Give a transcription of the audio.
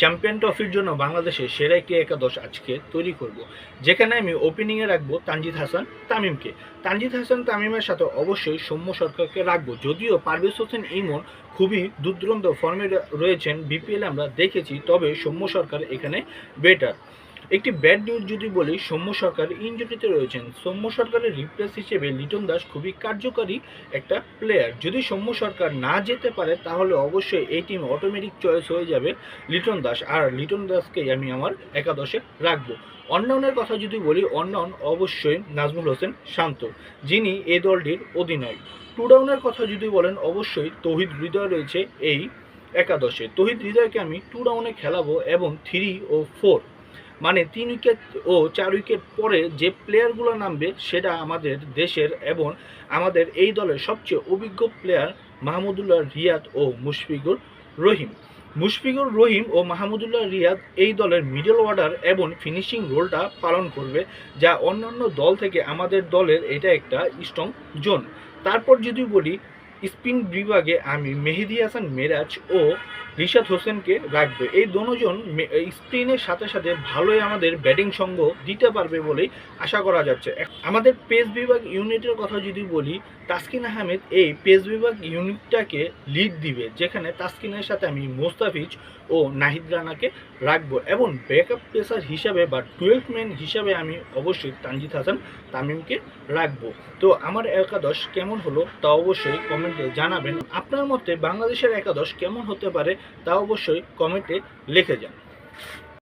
Champion ট্রফির জন্য বাংলাদেশের সেরা একটি একাদশ আজকে তৈরি করব, যেখানে আমি ওপেনিংয়ে রাখবো তানজিদ হাসান তামিমকে। তানজিদ হাসান তামিমের সাথে অবশ্যই সৌম্য সরকারকে রাখবো। যদিও পারভেজ হোসেন ইমন খুবই দুর্দান্ত ফর্মে রয়েছেন, বিপিএল আমরা দেখেছি, তবে সৌম্য সরকার এখানে বেটার। একটি ব্যাড নিউজ যদি বলি, সৌম্য সরকার ইনজুরিতে রয়েছেন। সৌম্য সরকারের রিপ্লেস হিসেবে লিটন দাস খুবই কার্যকারী একটা প্লেয়ার। যদি সৌম্য সরকার না যেতে পারে তাহলে অবশ্যই এই টিম অটোমেটিক চয়েস হয়ে যাবে লিটন দাস, আর লিটন দাসকেই আমি আমার একাদশে রাখবো। অন্যান্যের কথা যদি বলি, অন্যান্য অবশ্যই নাজমুল হোসেন শান্ত, যিনি এই দলটির অধিনায়ক। টু ডাউনের কথা যদি বলেন, অবশ্যই তৌহিদ হৃদয় রয়েছে এই একাদশে। তৌহিদ হৃদয়কে আমি টু ডাউনে খেলাবো এবং 3 ও 4 মানে 3 উইকেট ও 4 উইকেট পরে যে প্লেয়ারগুলো নামবে সেটা আমাদের দেশের এবং আমাদের এই দলের সবচেয়ে অভিজ্ঞ প্লেয়ার মাহমুদুল্লাহ রিয়াদ ও মুশফিকুর রহিম। মুশফিকুর রহিম ও মাহমুদুল্লাহ রিয়াদ এই দলের মিডল অর্ডার এবং ফিনিশিং রোলটা পালন করবে, যা অন্যান্য দল থেকে আমাদের দলের এটা একটা স্ট্রং জোন। তারপর যদি বলি, স্পিন বিভাগে আমি মেহেদী হাসান মিরাজ ও রিশাদ হোসেনকে রাখবে। এই দুজন স্পিনের সাথে সাথে ভালোই আমাদের ব্যাটিং সঙ্গ দিতে পারবে বলেই আশা করা যাচ্ছে। আমাদের পেস বিভাগ ইউনিটের কথা যদি বলি, তাসকিন আহমেদ এই পেস বিভাগ ইউনিটটাকে লিড দিবে, যেখানে তাসকিনের সাথে আমি মোস্তাফিজ ও নাহিদ রানাকে রাখবো এবং ব্যাকআপ পেসার হিসাবে বা 12 ম্যান হিসাবে আমি অবশ্যই তানজিদ হাসান তামিমকে রাখবো। তো আমার একাদশ কেমন হলো তা অবশ্যই কমেন্টে জানাবেন। আপনার মতে বাংলাদেশের একাদশ কেমন হতে পারে তা অবশ্যই কমেন্টে লিখে যান।